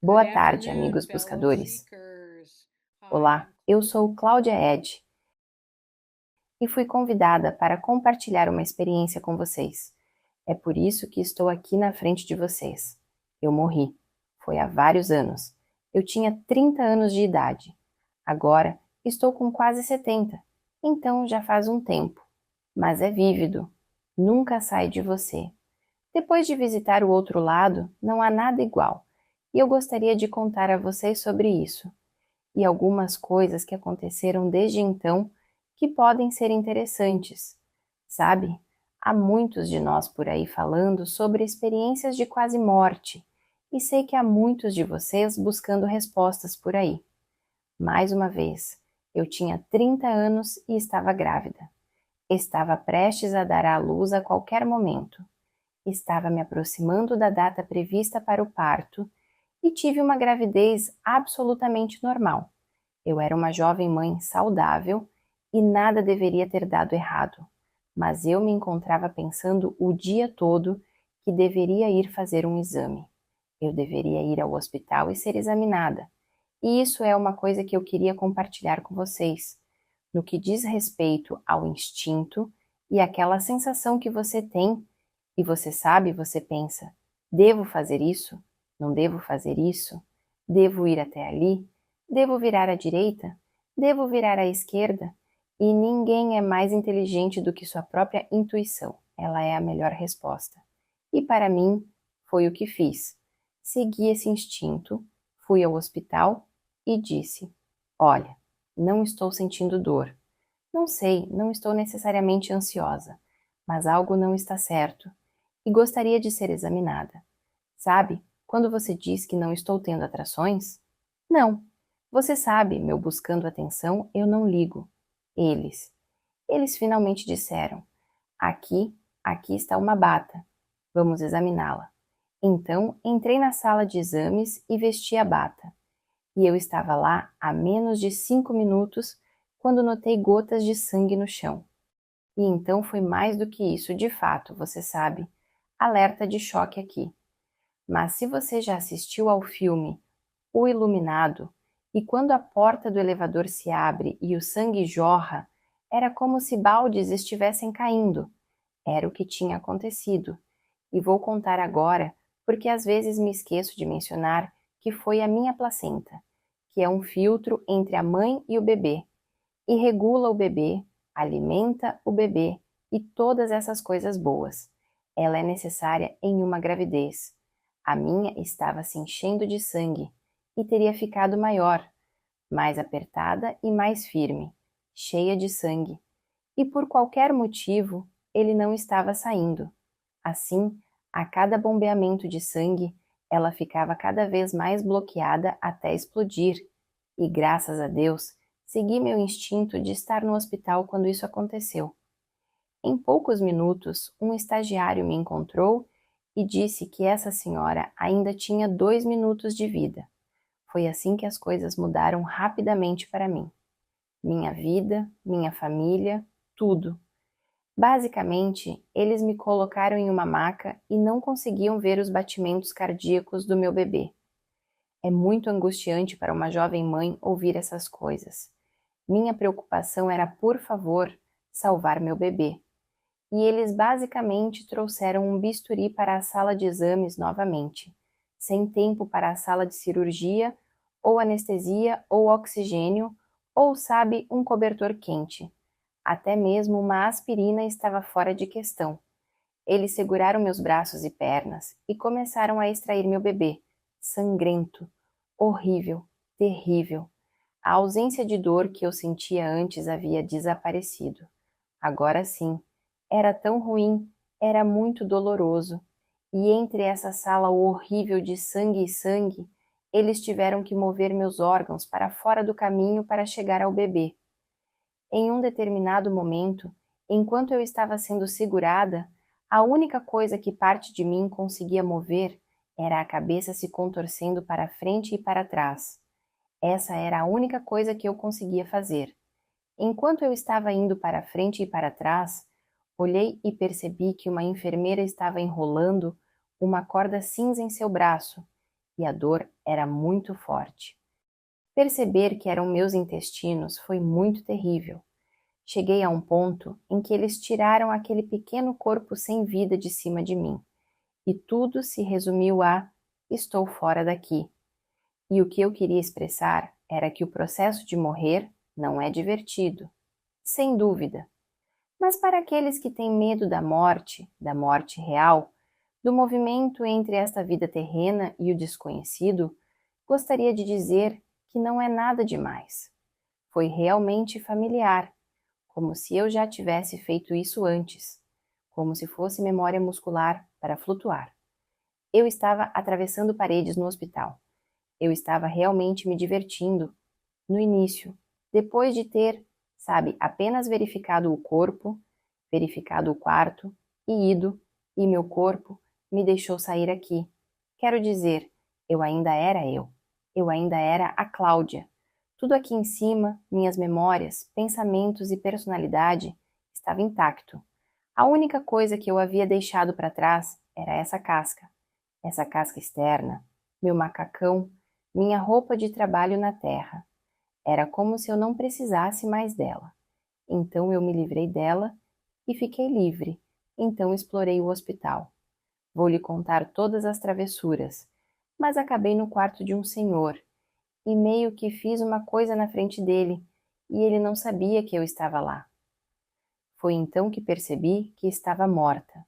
Good Boa tarde, afternoon, amigos fellow buscadores. seekers. Hi, Olá, eu sou Cláudia Ed e fui convidada para compartilhar uma experiência com vocês. É por isso que estou aqui na frente de vocês. Eu morri. Foi há vários anos. Eu tinha 30 anos de idade. Agora estou com quase 70. Então já faz um tempo. Mas é vívido. Nunca sai de você. Depois de visitar o outro lado, não há nada igual. E eu gostaria de contar a vocês sobre isso e algumas coisas que aconteceram desde então que podem ser interessantes. Sabe, há muitos de nós por aí falando sobre experiências de quase morte, e sei que há muitos de vocês buscando respostas por aí. Mais uma vez, eu tinha 30 anos e estava grávida. Estava prestes a dar à luz a qualquer momento. Estava me aproximando da data prevista para o parto e tive uma gravidez absolutamente normal. Eu era uma jovem mãe saudável e nada deveria ter dado errado, mas eu me encontrava pensando o dia todo que deveria ir fazer um exame. Eu deveria ir ao hospital e ser examinada. E isso é uma coisa que eu queria compartilhar com vocês. No que diz respeito ao instinto e aquela sensação que você tem, e você sabe, você pensa: devo fazer isso? Não devo fazer isso? Devo ir até ali? Devo virar à direita? Devo virar à esquerda? E ninguém é mais inteligente do que sua própria intuição. Ela é a melhor resposta. E para mim, foi o que fiz. Segui esse instinto, fui ao hospital e disse: Olha, não estou sentindo dor. Não sei, não estou necessariamente ansiosa, mas algo não está certo e gostaria de ser examinada. Sabe, quando você diz que não estou tendo atrações? Não. Você sabe, meu buscando atenção, eu não ligo. Eles. Eles finalmente disseram: aqui está uma bata. Vamos examiná-la. Então, entrei na sala de exames e vesti a bata. E eu estava lá há menos de 5 minutos quando notei gotas de sangue no chão. E então foi mais do que isso, de fato, você sabe. Alerta de choque aqui. Mas se você já assistiu ao filme O Iluminado, e quando a porta do elevador se abre e o sangue jorra, era como se baldes estivessem caindo. Era o que tinha acontecido. E vou contar agora, porque às vezes me esqueço de mencionar que foi a minha placenta, que é um filtro entre a mãe e o bebê, e regula o bebê, alimenta o bebê e todas essas coisas boas. Ela é necessária em uma gravidez. A minha estava se enchendo de sangue e teria ficado maior, mais apertada e mais firme, cheia de sangue. E por qualquer motivo, ele não estava saindo. Assim, a cada bombeamento de sangue, ela ficava cada vez mais bloqueada até explodir. E graças a Deus, segui meu instinto de estar no hospital quando isso aconteceu. Em poucos minutos, um estagiário me encontrou e disse que essa senhora ainda tinha 2 minutos de vida. Foi assim que as coisas mudaram rapidamente para mim. Minha vida, minha família, tudo. Basicamente, eles me colocaram em uma maca e não conseguiam ver os batimentos cardíacos do meu bebê. É muito angustiante para uma jovem mãe ouvir essas coisas. Minha preocupação era, por favor, salvar meu bebê. E eles basicamente trouxeram um bisturi para a sala de exames novamente, sem tempo para a sala de cirurgia, ou anestesia, ou oxigênio, ou, sabe, um cobertor quente. Até mesmo uma aspirina estava fora de questão. Eles seguraram meus braços e pernas e começaram a extrair meu bebê, sangrento, horrível, terrível. A ausência de dor que eu sentia antes havia desaparecido. Agora sim, era tão ruim, era muito doloroso. E entre essa sala horrível de sangue e sangue, eles tiveram que mover meus órgãos para fora do caminho para chegar ao bebê. Em um determinado momento, enquanto eu estava sendo segurada, a única coisa que parte de mim conseguia mover era a cabeça se contorcendo para frente e para trás. Essa era a única coisa que eu conseguia fazer. Enquanto eu estava indo para frente e para trás, olhei e percebi que uma enfermeira estava enrolando uma corda cinza em seu braço e a dor era muito forte. Perceber que eram meus intestinos foi muito terrível. Cheguei a um ponto em que eles tiraram aquele pequeno corpo sem vida de cima de mim, e tudo se resumiu a: estou fora daqui. E o que eu queria expressar era que o processo de morrer não é divertido, sem dúvida. Mas para aqueles que têm medo da morte real, do movimento entre esta vida terrena e o desconhecido, gostaria de dizer que não é nada demais. Foi realmente familiar, como se eu já tivesse feito isso antes, como se fosse memória muscular para flutuar. Eu estava atravessando paredes no hospital. Eu estava realmente me divertindo no início, depois de ter, sabe, apenas verificado o corpo, verificado o quarto e ido, e meu corpo me deixou sair aqui. Quero dizer, eu ainda era eu. Eu ainda era a Cláudia. Tudo aqui em cima, minhas memórias, pensamentos e personalidade, estava intacto. A única coisa que eu havia deixado para trás era essa casca externa, meu macacão, minha roupa de trabalho na terra. Era como se eu não precisasse mais dela. Então eu me livrei dela e fiquei livre. Então explorei o hospital. Vou lhe contar todas as travessuras, mas acabei no quarto de um senhor e meio que fiz uma coisa na frente dele e ele não sabia que eu estava lá. Foi então que percebi que estava morta.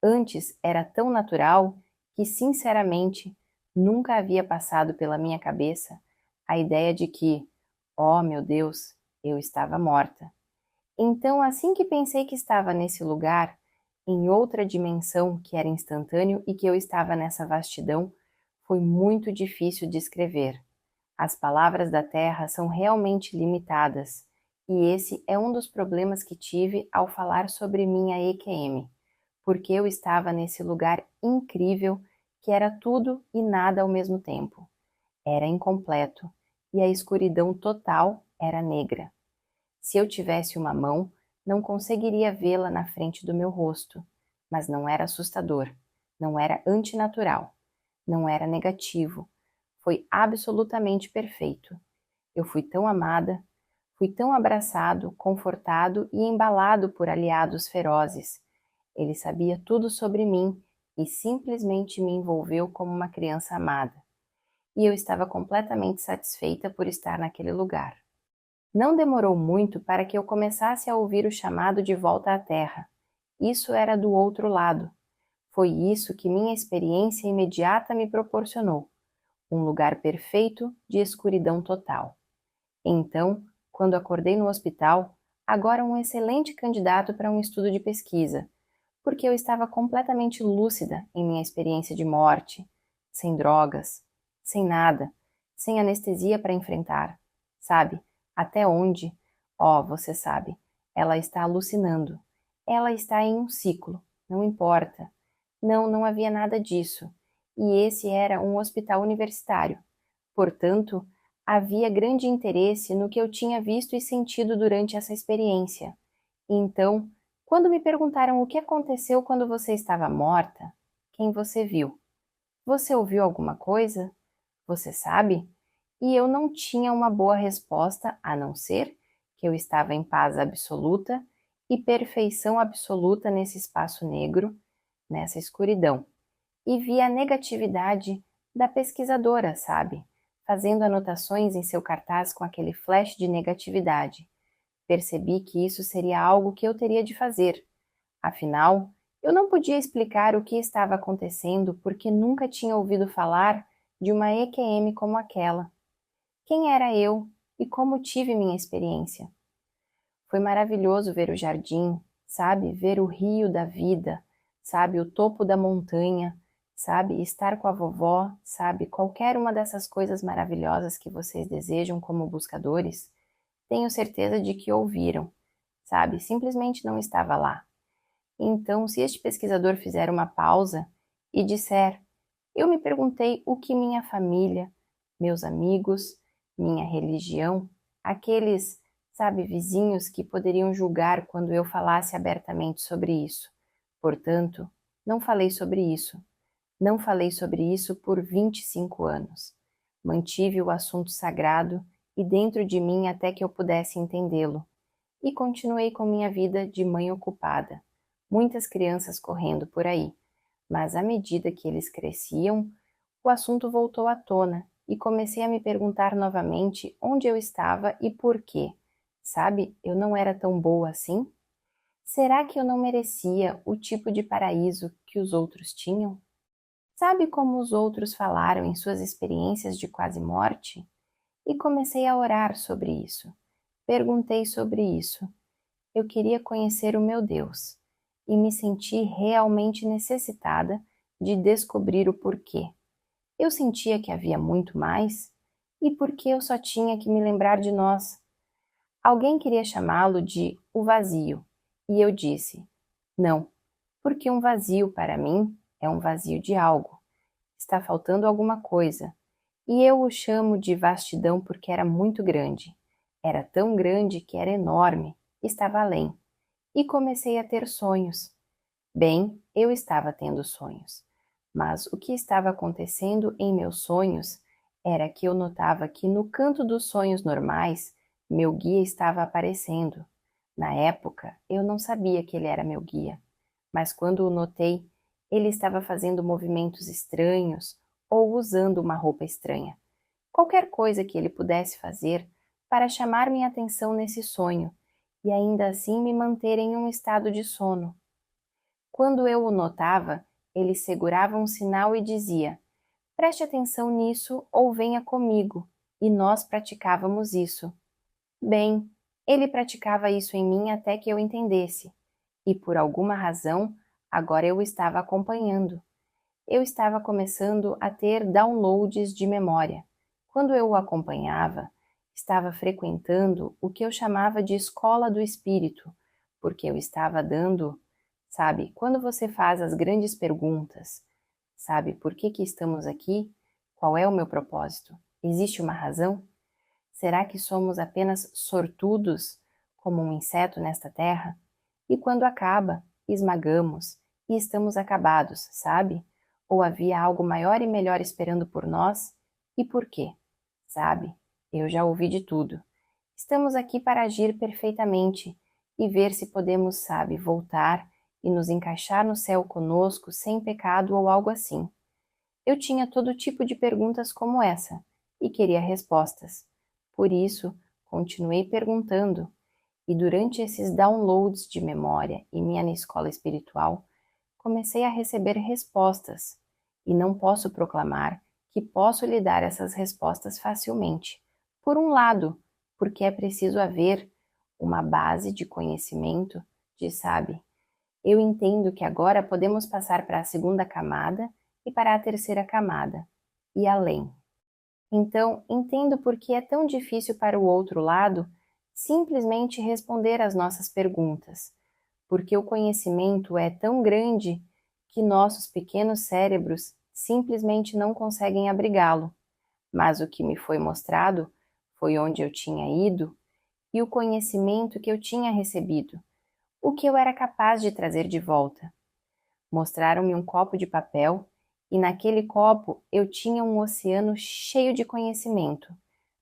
Antes era tão natural que, sinceramente, nunca havia passado pela minha cabeça a ideia de que, oh meu Deus, eu estava morta. Então, assim que pensei que estava nesse lugar, em outra dimensão que era instantâneo e que eu estava nessa vastidão, foi muito difícil de escrever. As palavras da Terra são realmente limitadas, e esse é um dos problemas que tive ao falar sobre minha EQM, porque eu estava nesse lugar incrível que era tudo e nada ao mesmo tempo. Era incompleto, e a escuridão total era negra. Se eu tivesse uma mão, não conseguiria vê-la na frente do meu rosto, mas não era assustador, não era antinatural, não era negativo. Foi absolutamente perfeito. Eu fui tão amada, fui tão abraçado, confortado e embalado por aliados ferozes. Ele sabia tudo sobre mim e simplesmente me envolveu como uma criança amada. E eu estava completamente satisfeita por estar naquele lugar. Não demorou muito para que eu começasse a ouvir o chamado de volta à Terra. Isso era do outro lado. Foi isso que minha experiência imediata me proporcionou. Um lugar perfeito de escuridão total. Então, quando acordei no hospital, agora um excelente candidato para um estudo de pesquisa, porque eu estava completamente lúcida em minha experiência de morte, sem drogas, sem nada, sem anestesia para enfrentar. Sabe? Até onde? Oh, você sabe, ela está alucinando. Ela está em um ciclo, não importa. Não, não havia nada disso. E esse era um hospital universitário. Portanto, havia grande interesse no que eu tinha visto e sentido durante essa experiência. Então, quando me perguntaram o que aconteceu quando você estava morta, quem você viu? Você ouviu alguma coisa? Você sabe? E eu não tinha uma boa resposta a não ser que eu estava em paz absoluta e perfeição absoluta nesse espaço negro, nessa escuridão. E vi a negatividade da pesquisadora, sabe? Fazendo anotações em seu cartaz com aquele flash de negatividade. Percebi que isso seria algo que eu teria de fazer. Afinal, eu não podia explicar o que estava acontecendo porque nunca tinha ouvido falar de uma EQM como aquela. Quem era eu e como tive minha experiência? Foi maravilhoso ver o jardim, sabe? Ver o rio da vida, sabe? O topo da montanha, sabe? Estar com a vovó, sabe? Qualquer uma dessas coisas maravilhosas que vocês desejam como buscadores, tenho certeza de que ouviram, sabe? Simplesmente não estava lá. Então, se este pesquisador fizer uma pausa e disser: eu me perguntei o que minha família, meus amigos, minha religião, aqueles, sabe, vizinhos que poderiam julgar quando eu falasse abertamente sobre isso. Portanto, não falei sobre isso. Não falei sobre isso por 25 anos. Mantive o assunto sagrado e dentro de mim até que eu pudesse entendê-lo. E continuei com minha vida de mãe ocupada. Muitas crianças correndo por aí. Mas à medida que eles cresciam, o assunto voltou à tona e comecei a me perguntar novamente onde eu estava e por quê. Sabe, eu não era tão boa assim? Será que eu não merecia o tipo de paraíso que os outros tinham? Sabe como os outros falaram em suas experiências de quase morte? E comecei a orar sobre isso. Perguntei sobre isso. Eu queria conhecer o meu Deus e me senti realmente necessitada de descobrir o porquê. Eu sentia que havia muito mais e porque eu só tinha que me lembrar de nós. Alguém queria chamá-lo de o vazio e eu disse: não, porque um vazio para mim é um vazio de algo. Está faltando alguma coisa. E eu o chamo de vastidão porque era muito grande. Era tão grande que era enorme, estava além. E comecei a ter sonhos. Bem, eu estava tendo sonhos. Mas o que estava acontecendo em meus sonhos era que eu notava que no canto dos sonhos normais, meu guia estava aparecendo. Na época, eu não sabia que ele era meu guia, mas quando o notei, ele estava fazendo movimentos estranhos ou usando uma roupa estranha. Qualquer coisa que ele pudesse fazer para chamar minha atenção nesse sonho e ainda assim me manter em um estado de sono. Quando eu o notava, ele segurava um sinal e dizia: preste atenção nisso ou venha comigo, e nós praticávamos isso. Bem, ele praticava isso em mim até que eu entendesse, e por alguma razão, agora eu o estava acompanhando. Eu estava começando a ter downloads de memória. Quando eu o acompanhava, estava frequentando o que eu chamava de escola do espírito, porque eu estava dando, sabe, quando você faz as grandes perguntas, sabe, por que estamos aqui? Qual é o meu propósito? Existe uma razão? Será que somos apenas sortudos, como um inseto nesta terra? E quando acaba, esmagamos e estamos acabados, sabe? Ou havia algo maior e melhor esperando por nós? E por quê? Sabe? Eu já ouvi de tudo. Estamos aqui para agir perfeitamente e ver se podemos, sabe, voltar e nos encaixar no céu conosco sem pecado ou algo assim. Eu tinha todo tipo de perguntas como essa e queria respostas. Por isso, continuei perguntando, e durante esses downloads de memória e minha escola espiritual, comecei a receber respostas, e não posso proclamar que posso lhe dar essas respostas facilmente. Por um lado, porque é preciso haver uma base de conhecimento de, sabe, eu entendo que agora podemos passar para a segunda camada e para a terceira camada, e além. Então, entendo por que é tão difícil para o outro lado simplesmente responder às nossas perguntas, porque o conhecimento é tão grande que nossos pequenos cérebros simplesmente não conseguem abrigá-lo. Mas o que me foi mostrado foi onde eu tinha ido e o conhecimento que eu tinha recebido, o que eu era capaz de trazer de volta. Mostraram-me um copo de papel e naquele copo eu tinha um oceano cheio de conhecimento,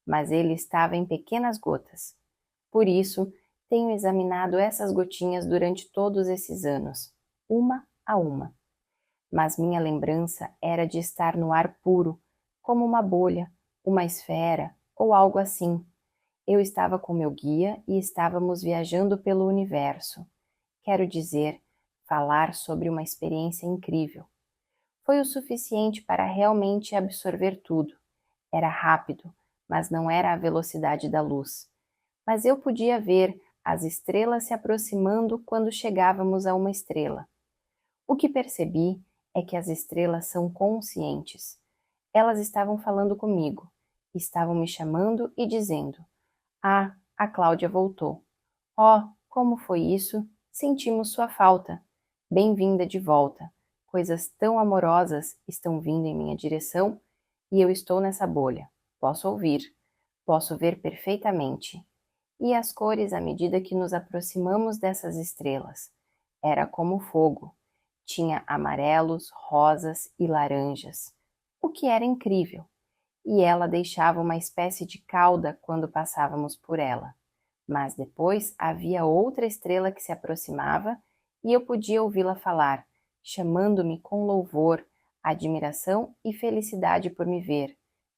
mas ele estava em pequenas gotas. Por isso, tenho examinado essas gotinhas durante todos esses anos, uma a uma. Mas minha lembrança era de estar no ar puro, como uma bolha, uma esfera ou algo assim. Eu estava com meu guia e estávamos viajando pelo universo. Quero dizer, falar sobre uma experiência incrível. Foi o suficiente para realmente absorver tudo. Era rápido, mas não era a velocidade da luz. Mas eu podia ver as estrelas se aproximando quando chegávamos a uma estrela. O que percebi é que as estrelas são conscientes. Elas estavam falando comigo, estavam me chamando e dizendo: ah, a Cláudia voltou. Oh, como foi isso? Sentimos sua falta. Bem-vinda de volta. Coisas tão amorosas estão vindo em minha direção e eu estou nessa bolha. Posso ouvir, posso ver perfeitamente. E as cores à medida que nos aproximamos dessas estrelas. Era como fogo. Tinha amarelos, rosas e laranjas, o que era incrível, e ela deixava uma espécie de cauda quando passávamos por ela. Mas depois havia outra estrela que se aproximava e eu podia ouvi-la falar, chamando-me com louvor, admiração e felicidade por me ver.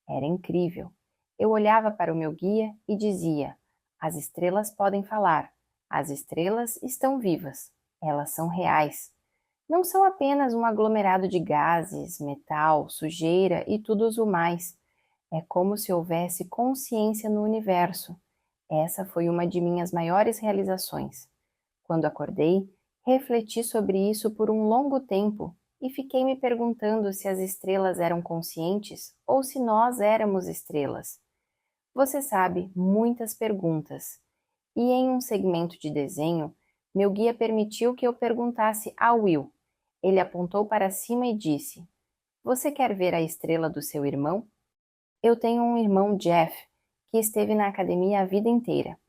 Era incrível. Eu olhava para o meu guia e dizia: as estrelas podem falar, as estrelas estão vivas, elas são reais. Não são apenas um aglomerado de gases, metal, sujeira e tudo o mais. É como se houvesse consciência no universo. Essa foi uma de minhas maiores realizações. Quando acordei, refleti sobre isso por um longo tempo e fiquei me perguntando se as estrelas eram conscientes ou se nós éramos estrelas. Você sabe, muitas perguntas. E em um segmento de desenho, meu guia permitiu que eu perguntasse a Will. Ele apontou para cima e disse: Você quer ver a estrela do seu irmão? Eu tenho um irmão, Jeff, que esteve na academia a vida inteira.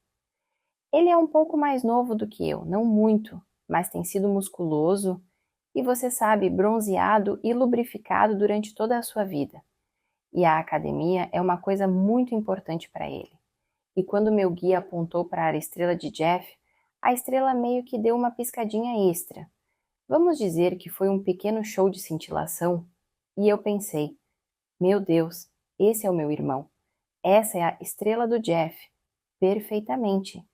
Ele é um pouco mais novo do que eu, não muito, mas tem sido musculoso e, você sabe, bronzeado e lubrificado durante toda a sua vida. E a academia é uma coisa muito importante para ele. E quando meu guia apontou para a estrela de Jeff, a estrela meio que deu uma piscadinha extra. Vamos dizer que foi um pequeno show de cintilação. E eu pensei: meu Deus, esse é o meu irmão. Essa é a estrela do Jeff. Perfeitamente.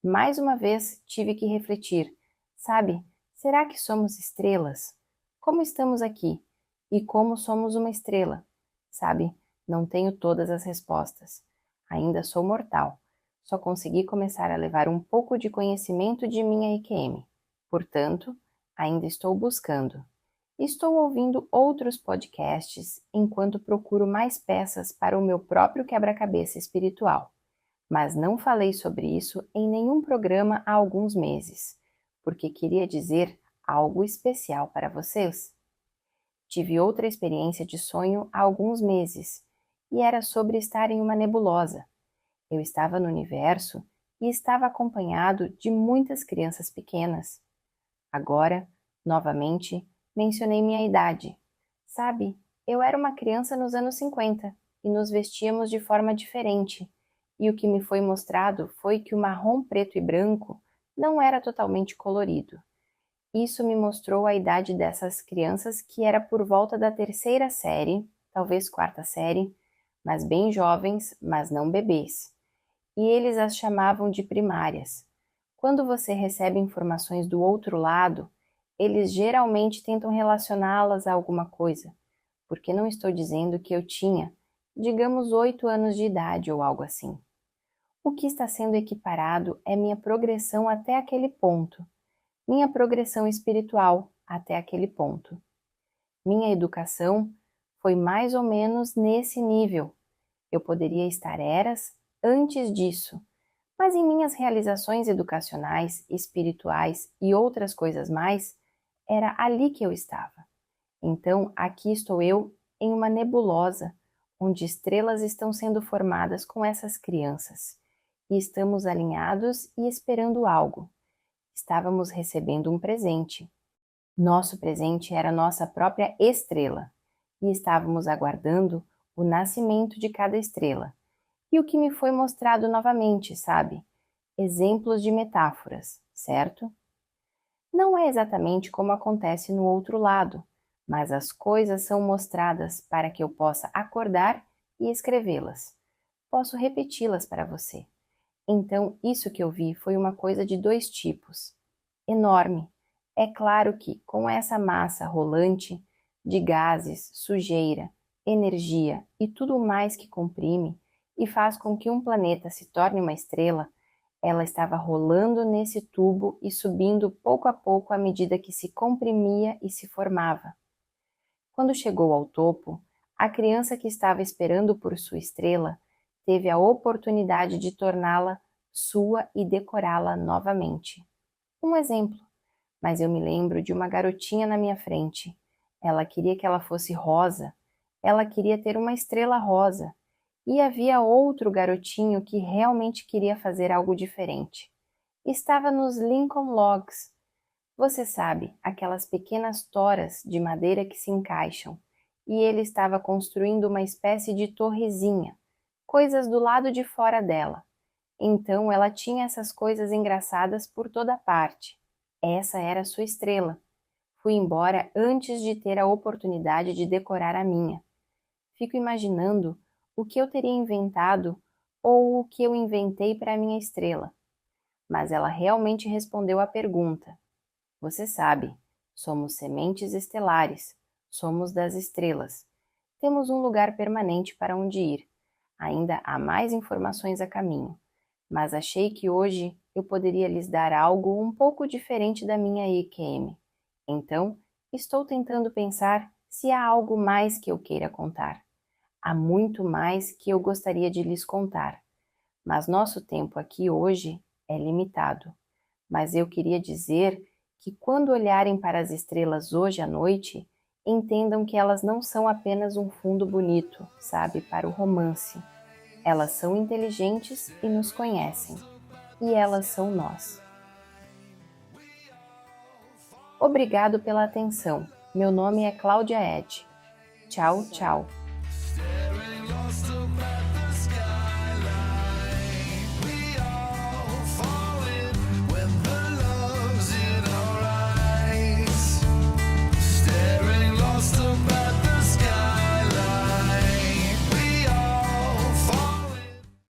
Mais uma vez tive que refletir. Sabe, será que somos estrelas? Como estamos aqui? E como somos uma estrela? Sabe, não tenho todas as respostas. Ainda sou mortal. Só consegui começar a levar um pouco de conhecimento de minha EQM. Portanto, ainda estou buscando. Estou ouvindo outros podcasts enquanto procuro mais peças para o meu próprio quebra-cabeça espiritual. Mas não falei sobre isso em nenhum programa há alguns meses, porque queria dizer algo especial para vocês. Tive outra experiência de sonho há alguns meses, e era sobre estar em uma nebulosa. Eu estava no universo e estava acompanhado de muitas crianças pequenas. Agora, novamente, mencionei minha idade. Sabe, eu era uma criança nos anos 50 e nos vestíamos de forma diferente. E o que me foi mostrado foi que o marrom preto e branco não era totalmente colorido. Isso me mostrou a idade dessas crianças, que era por volta da terceira série, talvez quarta série, mas bem jovens, mas não bebês. E eles as chamavam de primárias. Quando você recebe informações do outro lado, eles geralmente tentam relacioná-las a alguma coisa, porque não estou dizendo que eu tinha, digamos, 8 anos de idade ou algo assim. O que está sendo equiparado é minha progressão até aquele ponto, minha progressão espiritual até aquele ponto. Minha educação foi mais ou menos nesse nível. Eu poderia estar eras antes disso, mas em minhas realizações educacionais, espirituais e outras coisas mais, era ali que eu estava. Então, aqui estou eu em uma nebulosa, onde estrelas estão sendo formadas com essas crianças. E estamos alinhados e esperando algo. Estávamos recebendo um presente. Nosso presente era nossa própria estrela. E estávamos aguardando o nascimento de cada estrela. E o que me foi mostrado novamente, sabe? Exemplos de metáforas, certo? Não é exatamente como acontece no outro lado, mas as coisas são mostradas para que eu possa acordar e escrevê-las. Posso repeti-las para você. Então, isso que eu vi foi uma coisa de dois tipos. Enorme. É claro que, com essa massa rolante de gases, sujeira, energia e tudo mais que comprime e faz com que um planeta se torne uma estrela, ela estava rolando nesse tubo e subindo pouco a pouco à medida que se comprimia e se formava. Quando chegou ao topo, a criança que estava esperando por sua estrela teve a oportunidade de torná-la sua e decorá-la novamente. Um exemplo, mas eu me lembro de uma garotinha na minha frente. Ela queria que ela fosse rosa, ela queria ter uma estrela rosa, e havia outro garotinho que realmente queria fazer algo diferente. Estava nos Lincoln Logs. Você sabe, aquelas pequenas toras de madeira que se encaixam, e ele estava construindo uma espécie de torrezinha, coisas do lado de fora dela. Então ela tinha essas coisas engraçadas por toda parte. Essa era sua estrela. Fui embora antes de ter a oportunidade de decorar a minha. Fico imaginando o que eu teria inventado ou o que eu inventei para a minha estrela. Mas ela realmente respondeu à pergunta. Você sabe, somos sementes estelares, somos das estrelas. Temos um lugar permanente para onde ir. Ainda há mais informações a caminho, mas achei que hoje eu poderia lhes dar algo um pouco diferente da minha EQM. Então, estou tentando pensar se há algo mais que eu queira contar. Há muito mais que eu gostaria de lhes contar, mas nosso tempo aqui hoje é limitado. Mas eu queria dizer que quando olharem para as estrelas hoje à noite, entendam que elas não são apenas um fundo bonito, sabe, para o romance. Elas são inteligentes e nos conhecem. E elas são nós. Obrigado pela atenção. Meu nome é Cláudia Ed. Tchau, tchau.